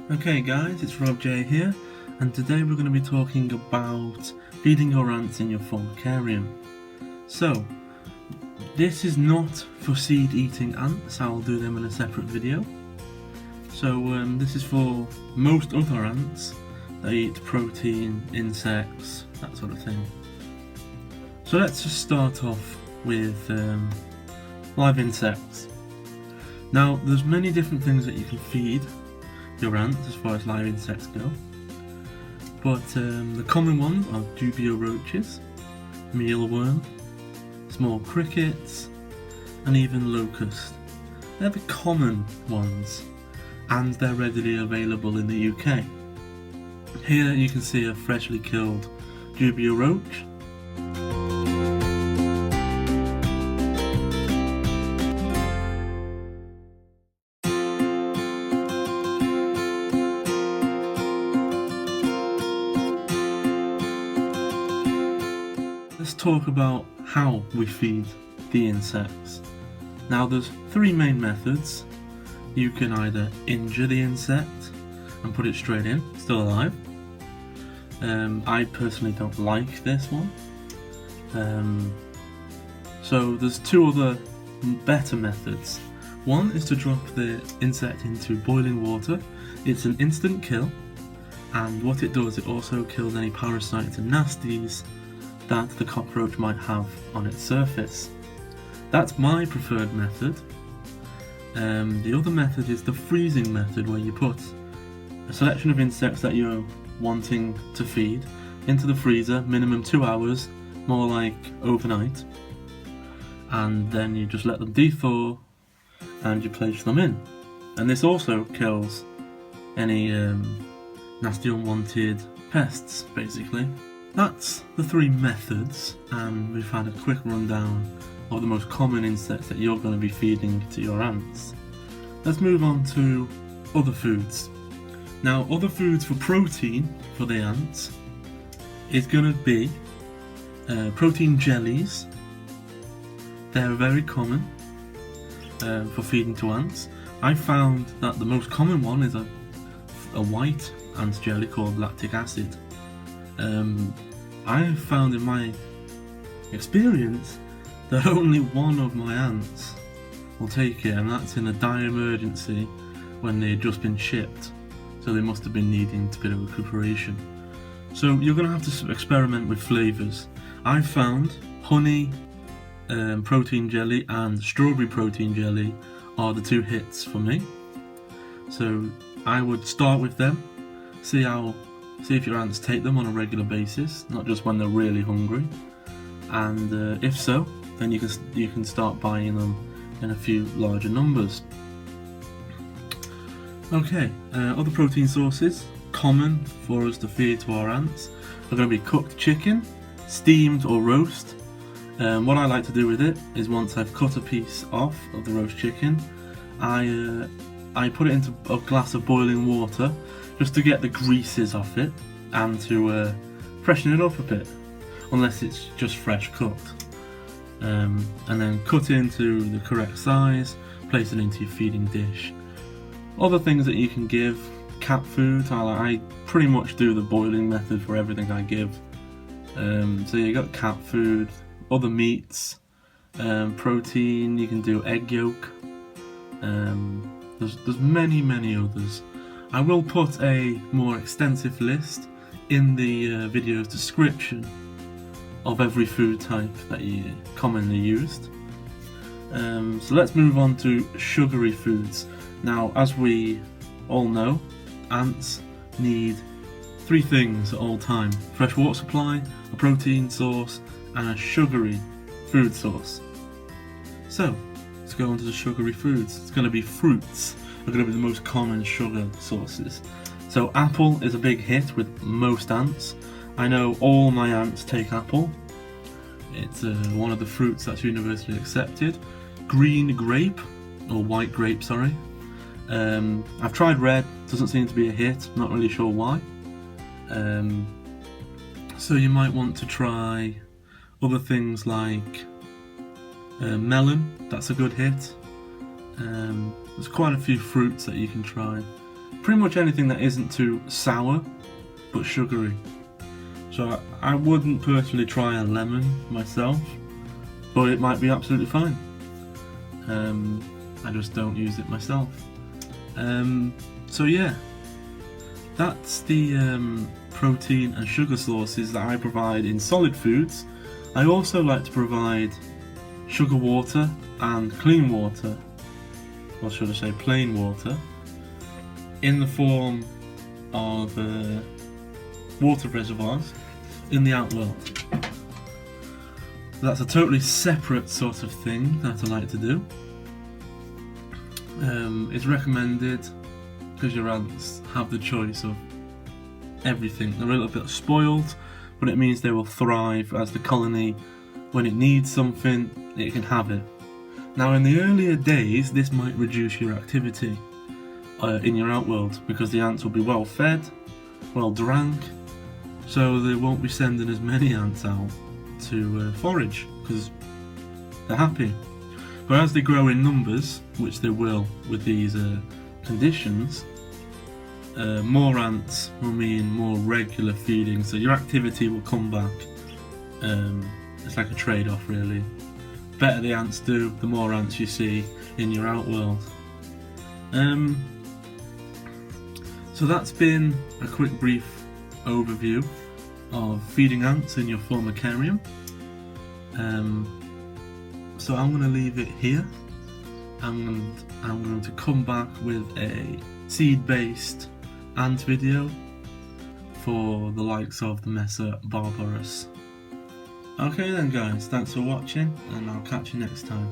Okay guys, it's robJ here, and today we're going to be talking about feeding your ants in your Formicarium. So, this is not for seed eating ants, I'll do them in a separate video. So this is for most other ants that eat protein, insects, that sort of thing. So let's just start off with live insects. Now there's many different things that you can feed your ants as far as live insects go, but the common ones are dubio roaches, mealworm, small crickets, and even locust. They're the common ones, and they're readily available in the UK. Here you can see a freshly killed dubio roach. Let's talk about how we feed the insects. Now there's three main methods. You can either injure the insect and put it straight in, still alive. I personally don't like this one. So there's two other better methods. One is to drop the insect into boiling water. It's an instant kill, and what it does, it also kills any parasites and nasties that the cockroach might have on its surface. That's my preferred method. The other method is the freezing method, where you put a selection of insects that you're wanting to feed into the freezer, minimum 2 hours, more like overnight, and then you just let them de-thaw and you place them in. And this also kills any nasty unwanted pests, basically. That's the three methods, and we've had a quick rundown of the most common insects that you're going to be feeding to your ants. Let's move on to other foods. Now, other foods for protein for the ants is going to be protein jellies. They're very common for feeding to ants. I found that the most common one is a white ant jelly called lactic acid. I found in my experience that only one of my ants will take it, and that's in a dire emergency when they'd just been shipped, so they must have been needing a bit of recuperation. So you're going to have to experiment with flavours. I found honey protein jelly and strawberry protein jelly are the two hits for me. So I would start with them, see if your ants take them on a regular basis, not just when they're really hungry, and if so, then you can start buying them in a few larger numbers. Okay, other protein sources common for us to feed to our ants are going to be cooked chicken, steamed or roast. What I like to do with it is, once I've cut a piece off of the roast chicken, I put it into a glass of boiling water just to get the greases off it and to freshen it up a bit, unless it's just fresh cooked. And then cut it into the correct size, place it into your feeding dish. Other things that you can give: cat food. I pretty much do the boiling method for everything I give. So you got cat food, other meats, protein. You can do egg yolk. There's many others. I will put a more extensive list in the video's description of every food type that you commonly used. So let's move on to sugary foods. Now, as we all know, ants need three things at all time: fresh water supply, a protein source, and a sugary food source. So let's go on to the sugary foods. It's going to be fruits are going to be the most common sugar sources. So apple is a big hit with most ants. I know all my ants take apple. It's one of the fruits that's universally accepted. Green grape, or white grape, sorry. I've tried red, doesn't seem to be a hit, not really sure why. So you might want to try other things like melon, that's a good hit. There's quite a few fruits that you can try. pretty much anything that isn't too sour but sugary. So I wouldn't personally try a lemon myself, but it might be absolutely fine. I just don't use it myself. So yeah, that's the protein and sugar sources that I provide in solid foods. I also like to provide sugar water and clean water, or should I say plain water, in the form of water reservoirs in the outworld. That's a totally separate sort of thing that I like to do. It's recommended because your ants have the choice of everything. They're a little bit spoiled, but it means they will thrive as the colony. When it needs something, it can have it. Now, in the earlier days, this might reduce your activity in your outworld, because the ants will be well fed, well drank, so they won't be sending as many ants out to forage, because they're happy. But as they grow in numbers, which they will with these conditions, more ants will mean more regular feeding, so your activity will come back. It's like a trade-off, really. The better the ants do, the more ants you see in your outworld. So that's been a quick brief overview of feeding ants in your Formicarium. So I'm going to leave it here, and I'm going to come back with a seed-based ant video for the likes of the Mesa barbarus. Okay then guys, thanks for watching, and I'll catch you next time.